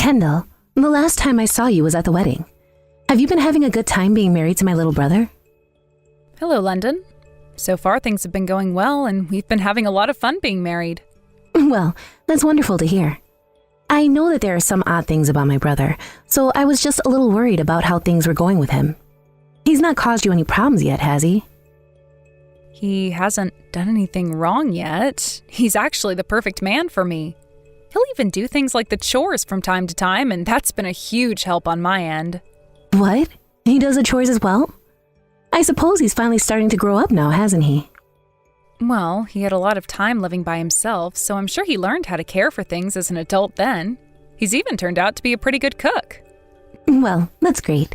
Kendall, the last time I saw you was at the wedding. Have you been having a good time being married to my little brother? Hello, London. So far, things have been going well, and we've been having a lot of fun being married. Well, that's wonderful to hear. I know that there are some odd things about my brother, so I was just a little worried about how things were going with him. He's not caused you any problems yet, has he? He hasn't done anything wrong yet. He's actually the perfect man for me. He'll even do things like the chores from time to time, and that's been a huge help on my end. What? He does the chores as well? I suppose he's finally starting to grow up now, hasn't he? Well, he had a lot of time living by himself, so I'm sure he learned how to care for things as an adult then. He's even turned out to be a pretty good cook. Well, that's great.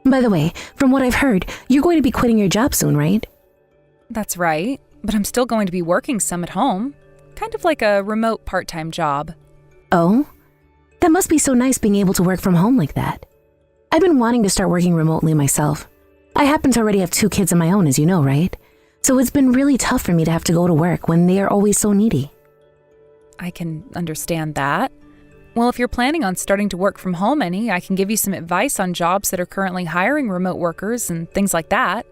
By the way, from what I've heard, you're going to be quitting your job soon, right? That's right, but I'm still going to be working some at home. Kind of like a remote part-time job. Oh? That must be so nice being able to work from home like that. I've been wanting to start working remotely myself. I happen to already have 2 kids of my own, as you know, right? So it's been really tough for me to have to go to work when they are always so needy. I can understand that. Well, if you're planning on starting to work from home any, I can give you some advice on jobs that are currently hiring remote workers and things like that.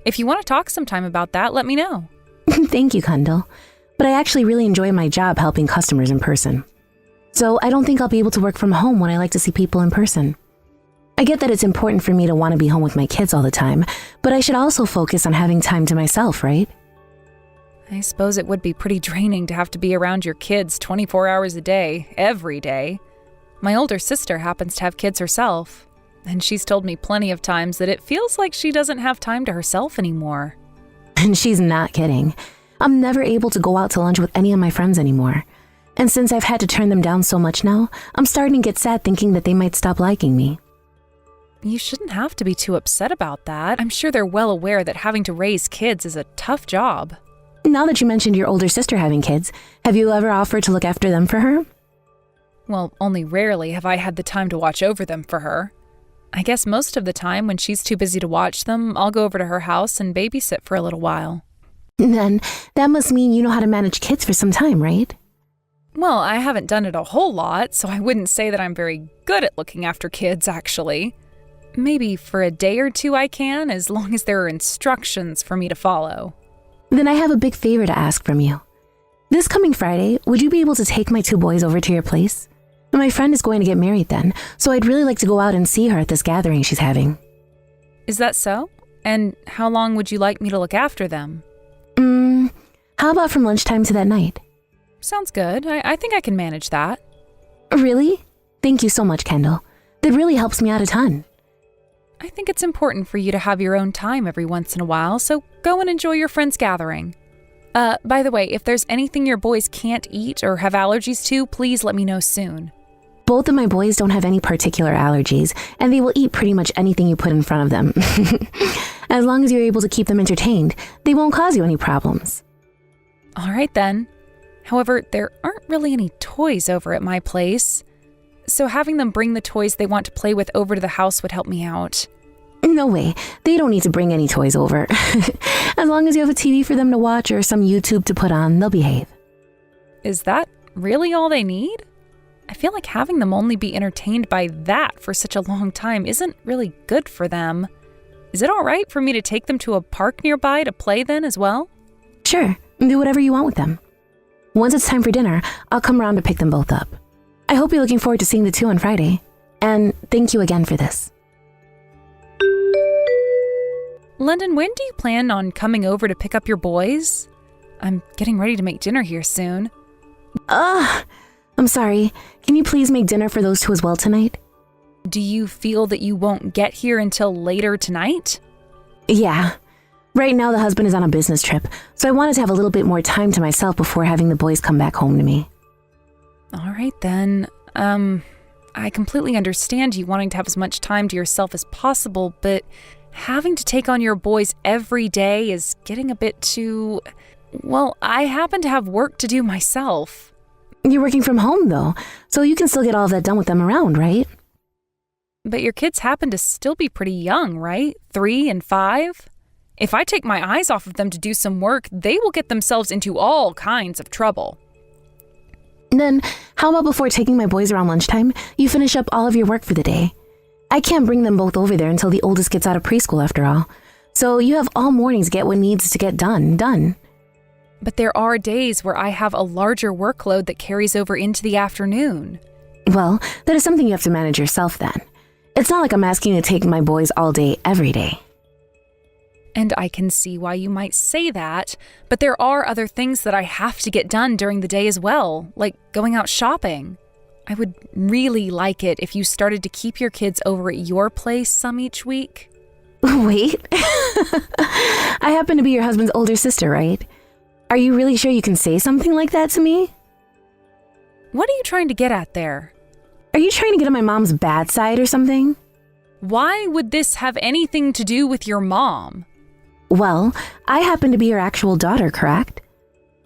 If you want to talk sometime about that, let me know. Thank you, Kendall. But I actually really enjoy my job helping customers in person. So I don't think I'll be able to work from home when I like to see people in person. I get that it's important for me to want to be home with my kids all the time, but I should also focus on having time to myself, right? I suppose it would be pretty draining to have to be around your kids 24 hours a day, every day. My older sister happens to have kids herself, and she's told me plenty of times that it feels like she doesn't have time to herself anymore. And she's not kidding. I'm never able to go out to lunch with any of my friends anymore. And since I've had to turn them down so much now, I'm starting to get sad thinking that they might stop liking me. You shouldn't have to be too upset about that. I'm sure they're well aware that having to raise kids is a tough job. Now that you mentioned your older sister having kids, have you ever offered to look after them for her? Well, only rarely have I had the time to watch over them for her. I guess most of the time when she's too busy to watch them, I'll go over to her house and babysit for a little while. Then that must mean you know how to manage kids for some time, right? Well, I haven't done it a whole lot, so I wouldn't say that I'm very good at looking after kids, actually. Maybe for a day or 2 I can, as long as there are instructions for me to follow. Then I have a big favor to ask from you. This coming Friday, would you be able to take my 2 boys over to your place? My friend is going to get married then, so I'd really like to go out and see her at this gathering she's having. Is that so? And how long would you like me to look after them? How about from lunchtime to that night? Sounds good. I think I can manage that. Really? Thank you so much, Kendall. That really helps me out a ton. I think it's important for you to have your own time every once in a while, so go and enjoy your friend's gathering. By the way, if there's anything your boys can't eat or have allergies to, please let me know soon. Both of my boys don't have any particular allergies, and they will eat pretty much anything you put in front of them. As long as you're able to keep them entertained, they won't cause you any problems. All right then. However, there aren't really any toys over at my place, so having them bring the toys they want to play with over to the house would help me out. No way. They don't need to bring any toys over. As long as you have a TV for them to watch or some YouTube to put on, they'll behave. Is that really all they need? I feel like having them only be entertained by that for such a long time isn't really good for them. Is it all right for me to take them to a park nearby to play then as well? Sure. Do whatever you want with them. Once it's time for dinner, I'll come around to pick them both up. I hope you're looking forward to seeing the 2 on Friday. And thank you again for this. London, when do you plan on coming over to pick up your boys? I'm getting ready to make dinner here soon. I'm sorry. Can you please make dinner for those 2 as well tonight? Do you feel that you won't get here until later tonight? Yeah. Right now the husband is on a business trip, so I wanted to have a little bit more time to myself before having the boys come back home to me. All right then. I completely understand you wanting to have as much time to yourself as possible, but having to take on your boys every day is getting a bit too... Well, I happen to have work to do myself. You're working from home, though, so you can still get all of that done with them around, right? But your kids happen to still be pretty young, right? 3 and 5? If I take my eyes off of them to do some work, they will get themselves into all kinds of trouble. Then, how about before taking my boys around lunchtime, you finish up all of your work for the day? I can't bring them both over there until the oldest gets out of preschool after all. So you have all morning to get what needs to get done. But there are days where I have a larger workload that carries over into the afternoon. Well, that is something you have to manage yourself then. It's not like I'm asking you to take my boys all day, every day. And I can see why you might say that, but there are other things that I have to get done during the day as well, like going out shopping. I would really like it if you started to keep your kids over at your place some each week. Wait. I happen to be your husband's older sister, right? Are you really sure you can say something like that to me? What are you trying to get at there? Are you trying to get on my mom's bad side or something? Why would this have anything to do with your mom? Well, I happen to be her actual daughter, correct?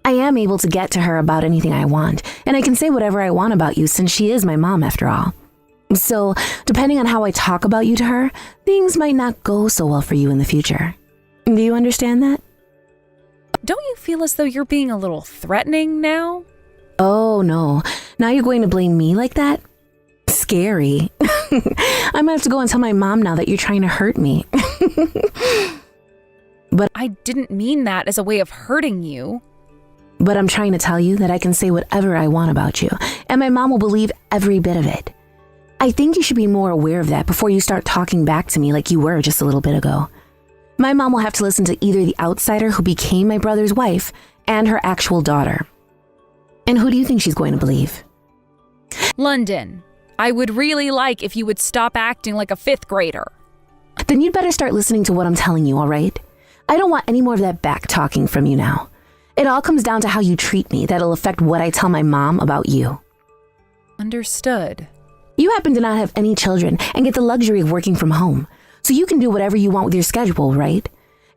I am able to get to her about anything I want, and I can say whatever I want about you since she is my mom after all. So, depending on how I talk about you to her, things might not go so well for you in the future. Do you understand that? Don't you feel as though you're being a little threatening now? Oh no, now you're going to blame me like that? Scary. I might have to go and tell my mom now that you're trying to hurt me. But I didn't mean that as a way of hurting you. But I'm trying to tell you that I can say whatever I want about you, and my mom will believe every bit of it. I think you should be more aware of that before you start talking back to me like you were just a little bit ago. My mom will have to listen to either the outsider who became my brother's wife and her actual daughter. And who do you think she's going to believe? London, I would really like if you would stop acting like a fifth grader. Then you'd better start listening to what I'm telling you, all right? I don't want any more of that back talking from you now. It all comes down to how you treat me that'll affect what I tell my mom about you. Understood. You happen to not have any children and get the luxury of working from home, so you can do whatever you want with your schedule, right?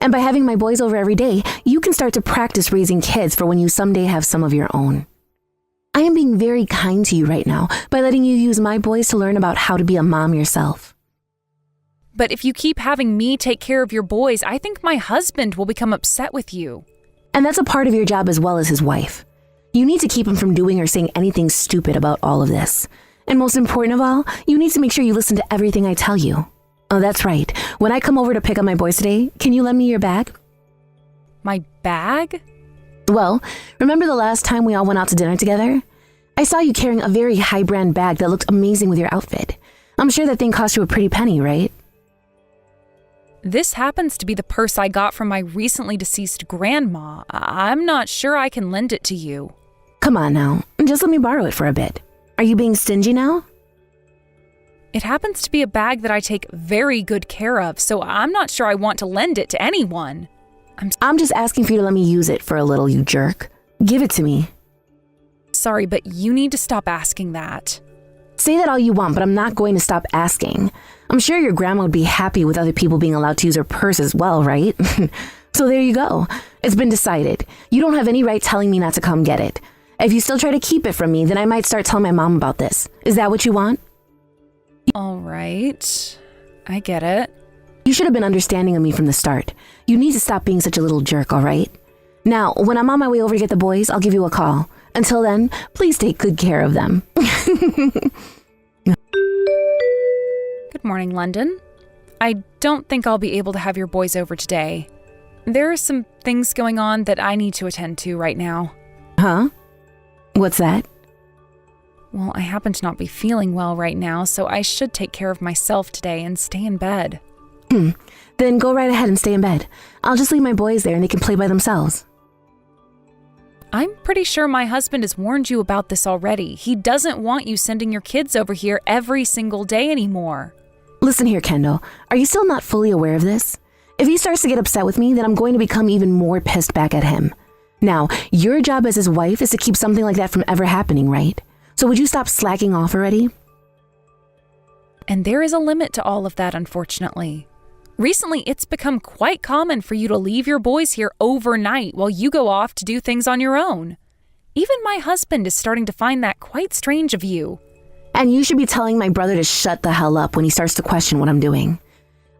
And by having my boys over every day, you can start to practice raising kids for when you someday have some of your own. I am being very kind to you right now by letting you use my boys to learn about how to be a mom yourself. But if you keep having me take care of your boys, I think my husband will become upset with you. And that's a part of your job as well as his wife. You need to keep him from doing or saying anything stupid about all of this. And most important of all, you need to make sure you listen to everything I tell you. Oh, that's right. When I come over to pick up my boys today, can you lend me your bag? My bag? Well, remember the last time we all went out to dinner together? I saw you carrying a very high-brand bag that looked amazing with your outfit. I'm sure that thing cost you a pretty penny, right? This happens to be the purse I got from my recently deceased grandma. I'm not sure I can lend it to you. Come on now, just let me borrow it for a bit. Are you being stingy now? It happens to be a bag that I take very good care of, so I'm not sure I want to lend it to anyone. I'm just asking for you to let me use it for a little, you jerk. Give it to me. Sorry, but you need to stop asking that. Say that all you want, but I'm not going to stop asking. I'm sure your grandma would be happy with other people being allowed to use her purse as well, right? So there you go. It's been decided. You don't have any right telling me not to come get it. If you still try to keep it from me, then I might start telling my mom about this. Is that what you want? All right. I get it. You should have been understanding of me from the start. You need to stop being such a little jerk, all right? Now, when I'm on my way over to get the boys, I'll give you a call. Until then, please take good care of them. Good morning, London. I don't think I'll be able to have your boys over today. There are some things going on that I need to attend to right now. Huh? What's that? Well, I happen to not be feeling well right now, so I should take care of myself today and stay in bed. Then go right ahead and stay in bed. I'll just leave my boys there and they can play by themselves. I'm pretty sure my husband has warned you about this already. He doesn't want you sending your kids over here every single day anymore. Listen here, Kendall. Are you still not fully aware of this? If he starts to get upset with me, then I'm going to become even more pissed back at him. Now, your job as his wife is to keep something like that from ever happening, right? So would you stop slacking off already? And there is a limit to all of that, unfortunately. Recently, it's become quite common for you to leave your boys here overnight while you go off to do things on your own. Even my husband is starting to find that quite strange of you. And you should be telling my brother to shut the hell up when he starts to question what I'm doing.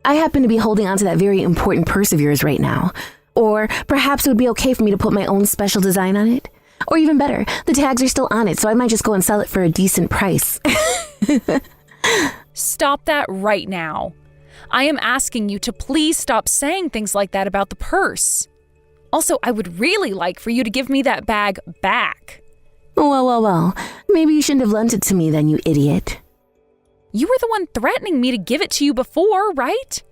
I happen to be holding on to that very important purse of yours right now. Or perhaps it would be okay for me to put my own special design on it. Or even better, the tags are still on it, so I might just go and sell it for a decent price. Stop that right now. I am asking you to please stop saying things like that about the purse. Also, I would really like for you to give me that bag back. Well. Maybe you shouldn't have lent it to me then, you idiot. You were the one threatening me to give it to you before, right?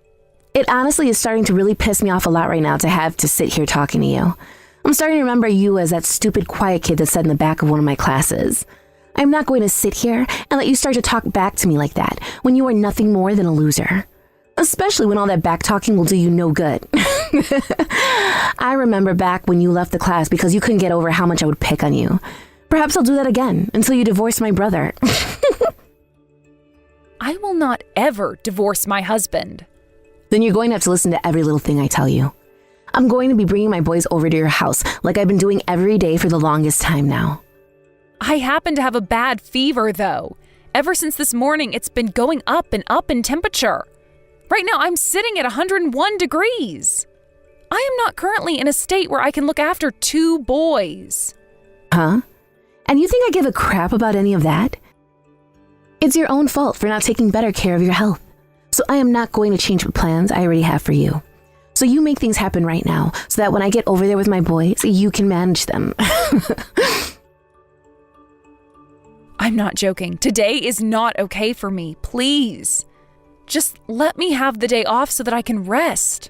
It honestly is starting to really piss me off a lot right now to have to sit here talking to you. I'm starting to remember you as that stupid quiet kid that sat in the back of one of my classes. I'm not going to sit here and let you start to talk back to me like that when you are nothing more than a loser. Especially when all that back talking will do you no good. I remember back when you left the class because you couldn't get over how much I would pick on you. Perhaps I'll do that again until you divorce my brother. I will not ever divorce my husband. Then you're going to have to listen to every little thing I tell you. I'm going to be bringing my boys over to your house like I've been doing every day for the longest time now. I happen to have a bad fever, though. Ever since this morning, it's been going up in temperature. Right now, I'm sitting at 101 degrees. I am not currently in a state where I can look after 2 boys. Huh? And you think I give a crap about any of that? It's your own fault for not taking better care of your health. So I am not going to change the plans I already have for you. So you make things happen right now so that when I get over there with my boys, you can manage them. I'm not joking. Today is not okay for me. Please. Just let me have the day off so that I can rest.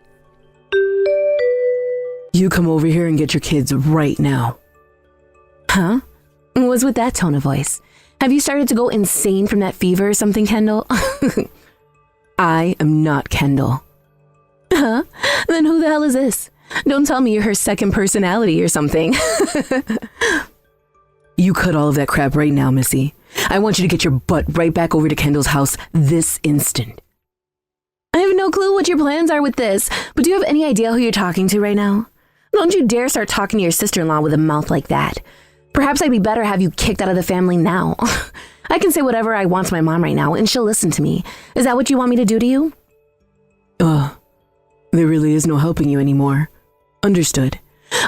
You come over here and get your kids right now. Huh? What's with that tone of voice? Have you started to go insane from that fever or something, Kendall? I am not Kendall. Huh? Then who the hell is this? Don't tell me you're her second personality or something. You cut all of that crap right now, Missy. I want you to get your butt right back over to Kendall's house this instant. I have no clue what your plans are with this, but do you have any idea who you're talking to right now? Don't you dare start talking to your sister-in-law with a mouth like that. Perhaps I'd be better have you kicked out of the family now. I can say whatever I want to my mom right now, and she'll listen to me. Is that what you want me to do to you? There really is no helping you anymore. Understood.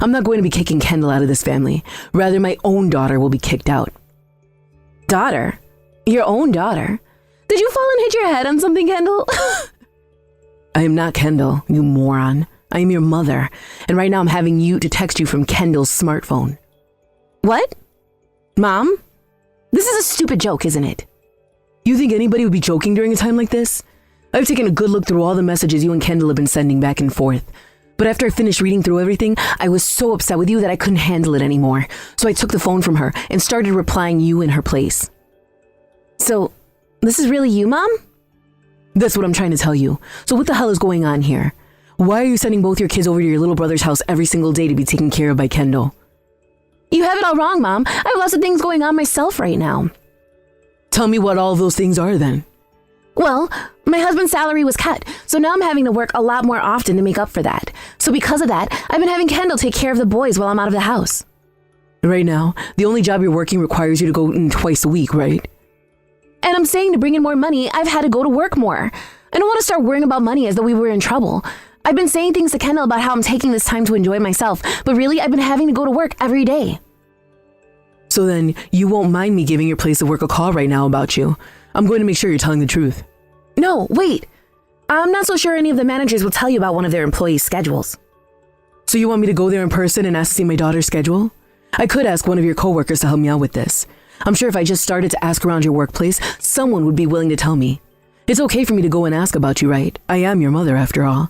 I'm not going to be kicking Kendall out of this family. Rather, my own daughter will be kicked out. Daughter? Your own daughter? Did you fall and hit your head on something, Kendall? I am not Kendall, you moron. I am your mother, and right now I'm having you to text you from Kendall's smartphone. What? Mom? This is a stupid joke, isn't it? You think anybody would be joking during a time like this? I've taken a good look through all the messages you and Kendall have been sending back and forth. But after I finished reading through everything, I was so upset with you that I couldn't handle it anymore. So I took the phone from her and started replying you in her place. So, this is really you, Mom? That's what I'm trying to tell you. So what the hell is going on here? Why are you sending both your kids over to your little brother's house every single day to be taken care of by Kendall? You have it all wrong, Mom. I have lots of things going on myself right now. Tell me what all of those things are then. Well, my husband's salary was cut, so now I'm having to work a lot more often to make up for that. So because of that, I've been having Kendall take care of the boys while I'm out of the house. Right now, the only job you're working requires you to go in twice a week, right? And I'm saying to bring in more money, I've had to go to work more. I don't want to start worrying about money as though we were in trouble. I've been saying things to Kendall about how I'm taking this time to enjoy myself, but really, I've been having to go to work every day. So then, you won't mind me giving your place of work a call right now about you. I'm going to make sure you're telling the truth. No, wait. I'm not so sure any of the managers will tell you about one of their employees' schedules. So you want me to go there in person and ask to see my daughter's schedule? I could ask one of your coworkers to help me out with this. I'm sure if I just started to ask around your workplace, someone would be willing to tell me. It's okay for me to go and ask about you, right? I am your mother, after all.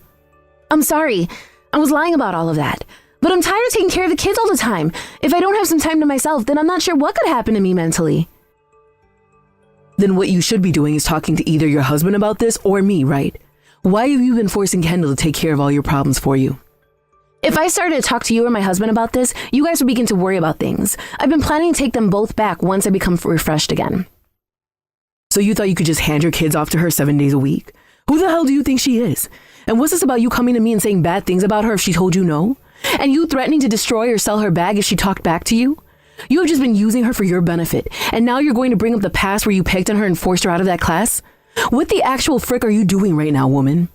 I'm sorry. I was lying about all of that. But I'm tired of taking care of the kids all the time. If I don't have some time to myself, then I'm not sure what could happen to me mentally. Then what you should be doing is talking to either your husband about this or me, right? Why have you been forcing Kendall to take care of all your problems for you? If I started to talk to you or my husband about this, you guys would begin to worry about things. I've been planning to take them both back once I become refreshed again. So you thought you could just hand your kids off to her 7 days a week? Who the hell do you think she is? And what's this about you coming to me and saying bad things about her if she told you no? And you threatening to destroy or sell her bag if she talked back to you? You have just been using her for your benefit, and now you're going to bring up the past where you picked on her and forced her out of that class? What the actual frick are you doing right now, woman?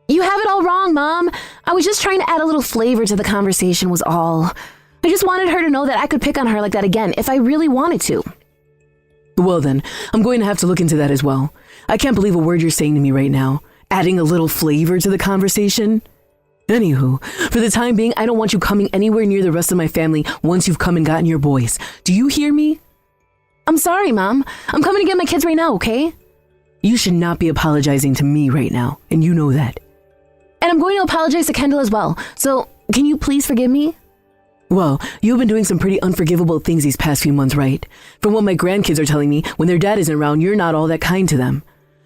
You have it all wrong, Mom. I was just trying to add a little flavor to the conversation was all. I just wanted her to know that I could pick on her like that again if I really wanted to. Well then, I'm going to have to look into that as well. I can't believe a word you're saying to me right now, adding a little flavor to the conversation. Anywho, for the time being, I don't want you coming anywhere near the rest of my family once you've come and gotten your boys. Do you hear me? I'm sorry, Mom. I'm coming to get my kids right now, okay? You should not be apologizing to me right now, and you know that. And I'm going to apologize to Kendall as well, so can you please forgive me? Well, you've been doing some pretty unforgivable things these past few months, right? From what my grandkids are telling me, when their dad isn't around, you're not all that kind to them.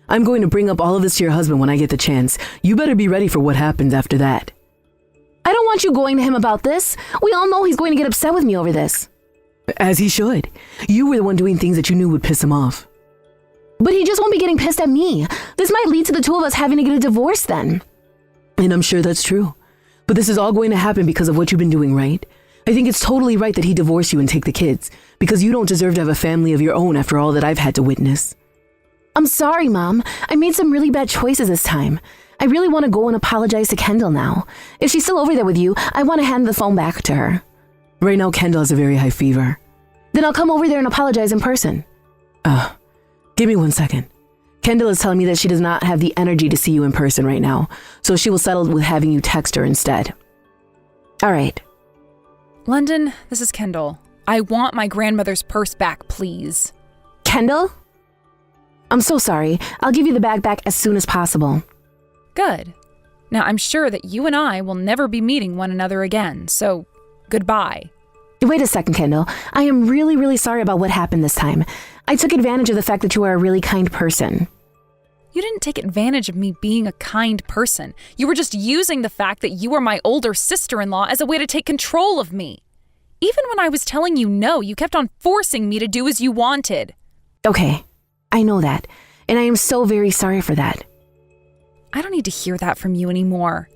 I'm going to bring up all of this to your husband when I get the chance. You better be ready for what happens after that. I don't want you going to him about this. We all know he's going to get upset with me over this. As he should. You were the one doing things that you knew would piss him off. But he just won't be getting pissed at me. This might lead to the two of us having to get a divorce then. And I'm sure that's true. But this is all going to happen because of what you've been doing, right? I think it's totally right that he divorce you and take the kids, because you don't deserve to have a family of your own after all that I've had to witness. I'm sorry, Mom. I made some really bad choices this time. I really want to go and apologize to Kendall now. If she's still over there with you, I want to hand the phone back to her. Right now, Kendall has a very high fever. Then I'll come over there and apologize in person. Give me 1 second. Kendall is telling me that she does not have the energy to see you in person right now, so she will settle with having you text her instead. All right. London, this is Kendall. I want my grandmother's purse back, please. Kendall? I'm so sorry. I'll give you the bag back as soon as possible. Good. Now, I'm sure that you and I will never be meeting one another again, so goodbye. Wait a second, Kendall. I am really, really sorry about what happened this time. I took advantage of the fact that you are a really kind person. You didn't take advantage of me being a kind person. You were just using the fact that you were my older sister-in-law as a way to take control of me. Even when I was telling you no, you kept on forcing me to do as you wanted. Okay, I know that, and I am so very sorry for that. I don't need to hear that from you anymore.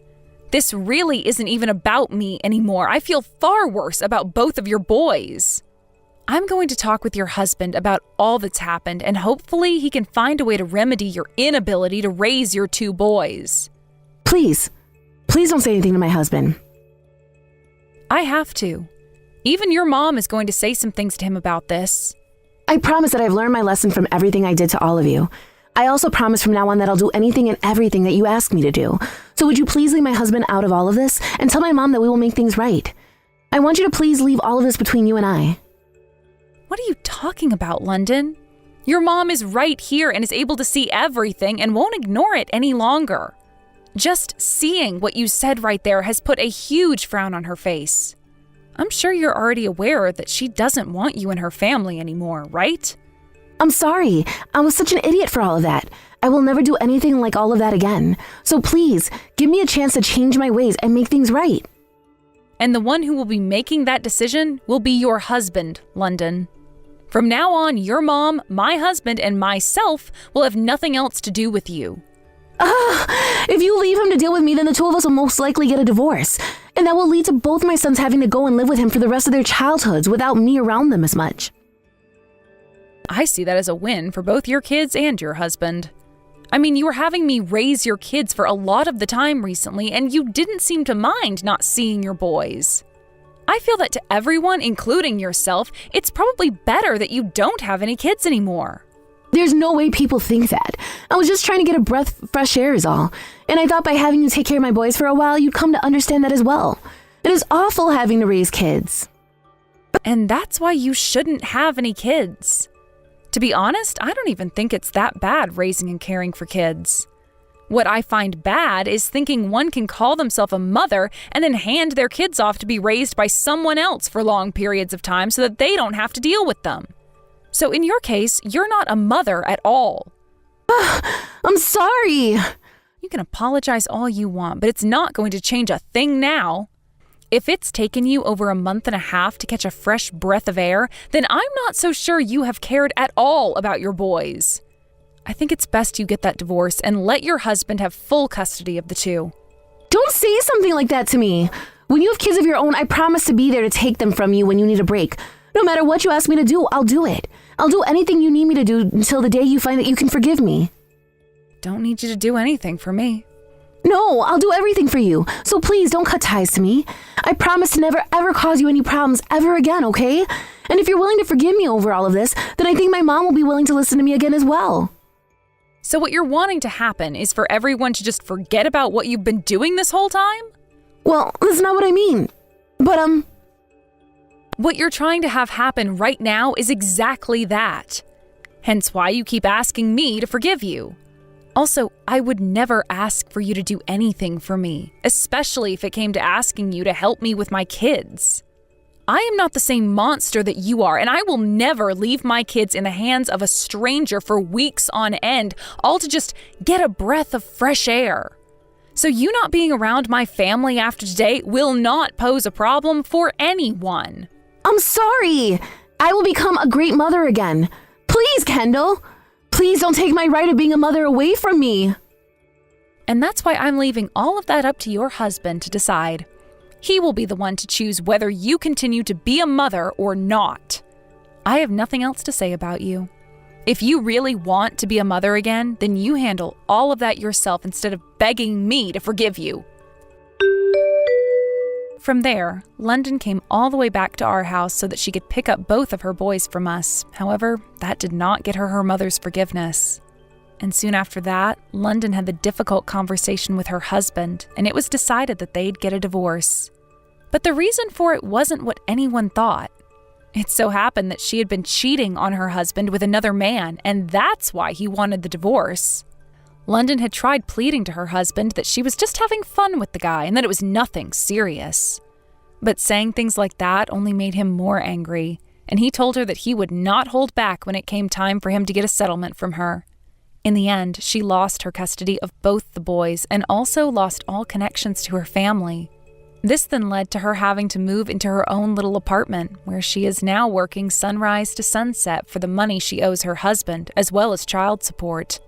This really isn't even about me anymore. I feel far worse about both of your boys. I'm going to talk with your husband about all that's happened, and hopefully he can find a way to remedy your inability to raise your two boys. Please don't say anything to my husband. I have to. Even your mom is going to say some things to him about this. I promise that I've learned my lesson from everything I did to all of you. I also promise from now on that I'll do anything and everything that you ask me to do. So would you please leave my husband out of all of this and tell my mom that we will make things right? I want you to please leave all of this between you and I. What are you talking about, London? Your mom is right here and is able to see everything and won't ignore it any longer. Just seeing what you said right there has put a huge frown on her face. I'm sure you're already aware that she doesn't want you in her family anymore, right? I'm sorry. I was such an idiot for all of that. I will never do anything like all of that again. So please, give me a chance to change my ways and make things right. And the one who will be making that decision will be your husband, London. From now on, your mom, my husband, and myself will have nothing else to do with you. If you leave him to deal with me, then the two of us will most likely get a divorce. And that will lead to both my sons having to go and live with him for the rest of their childhoods without me around them as much. I see that as a win for both your kids and your husband. I mean, you were having me raise your kids for a lot of the time recently, and you didn't seem to mind not seeing your boys. I feel that to everyone, including yourself, it's probably better that you don't have any kids anymore. There's no way people think that. I was just trying to get a breath of fresh air is all. And I thought by having you take care of my boys for a while, you'd come to understand that as well. It is awful having to raise kids. And that's why you shouldn't have any kids. To be honest, I don't even think it's that bad raising and caring for kids. What I find bad is thinking one can call themselves a mother and then hand their kids off to be raised by someone else for long periods of time so that they don't have to deal with them. So in your case, you're not a mother at all. I'm sorry. You can apologize all you want, but it's not going to change a thing now. If it's taken you over a month and a half to catch a fresh breath of air, then I'm not so sure you have cared at all about your boys. I think it's best you get that divorce and let your husband have full custody of the two. Don't say something like that to me. When you have kids of your own, I promise to be there to take them from you when you need a break. No matter what you ask me to do, I'll do it. I'll do anything you need me to do until the day you find that you can forgive me. Don't need you to do anything for me. No, I'll do everything for you. So please don't cut ties to me. I promise to never ever cause you any problems ever again, okay? And if you're willing to forgive me over all of this, then I think my mom will be willing to listen to me again as well. So what you're wanting to happen is for everyone to just forget about what you've been doing this whole time? Well, that's not what I mean. But, What you're trying to have happen right now is exactly that. Hence why you keep asking me to forgive you. Also, I would never ask for you to do anything for me, especially if it came to asking you to help me with my kids. I am not the same monster that you are, and I will never leave my kids in the hands of a stranger for weeks on end, all to just get a breath of fresh air. So you not being around my family after today will not pose a problem for anyone. I'm sorry. I will become a great mother again. Please, Kendall. Please don't take my right of being a mother away from me. And that's why I'm leaving all of that up to your husband to decide. He will be the one to choose whether you continue to be a mother or not. I have nothing else to say about you. If you really want to be a mother again, then you handle all of that yourself instead of begging me to forgive you. From there, London came all the way back to our house so that she could pick up both of her boys from us. However, that did not get her mother's forgiveness. And soon after that, London had the difficult conversation with her husband, and it was decided that they'd get a divorce. But the reason for it wasn't what anyone thought. It so happened that she had been cheating on her husband with another man, and that's why he wanted the divorce. London had tried pleading to her husband that she was just having fun with the guy and that it was nothing serious. But saying things like that only made him more angry, and he told her that he would not hold back when it came time for him to get a settlement from her. In the end, she lost her custody of both the boys and also lost all connections to her family. This then led to her having to move into her own little apartment, where she is now working sunrise to sunset for the money she owes her husband, as well as child support.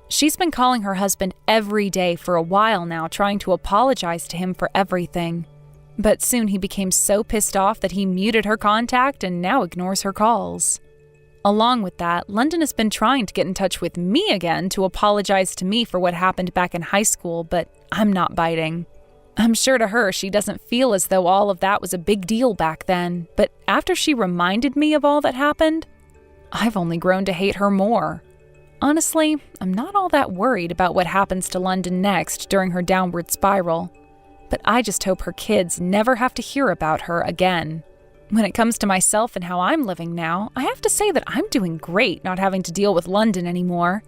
She's been calling her husband every day for a while now, trying to apologize to him for everything. But soon he became so pissed off that he muted her contact and now ignores her calls. Along with that, London has been trying to get in touch with me again to apologize to me for what happened back in high school, but I'm not biting. I'm sure to her she doesn't feel as though all of that was a big deal back then, but after she reminded me of all that happened, I've only grown to hate her more. Honestly, I'm not all that worried about what happens to London next during her downward spiral, but I just hope her kids never have to hear about her again. When it comes to myself and how I'm living now, I have to say that I'm doing great not having to deal with London anymore.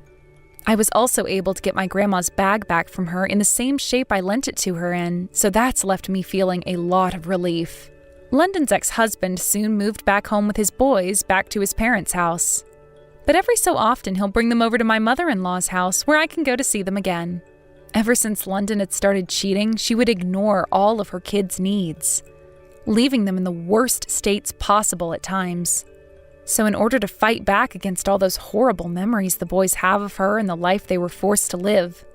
I was also able to get my grandma's bag back from her in the same shape I lent it to her in, so that's left me feeling a lot of relief. London's ex-husband soon moved back home with his boys back to his parents' house. But every so often he'll bring them over to my mother-in-law's house where I can go to see them again. Ever since London had started cheating, she would ignore all of her kids' needs, leaving them in the worst states possible at times. So in order to fight back against all those horrible memories the boys have of her and the life they were forced to live,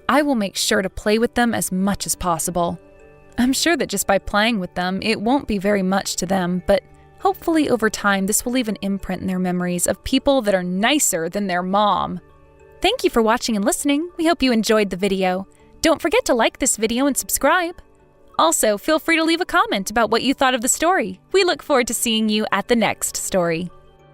I will make sure to play with them as much as possible. I'm sure that just by playing with them, it won't be very much to them, but hopefully over time this will leave an imprint in their memories of people that are nicer than their mom. Thank you for watching and listening. We hope you enjoyed the video. Don't forget to like this video and subscribe. Also, feel free to leave a comment about what you thought of the story. We look forward to seeing you at the next story.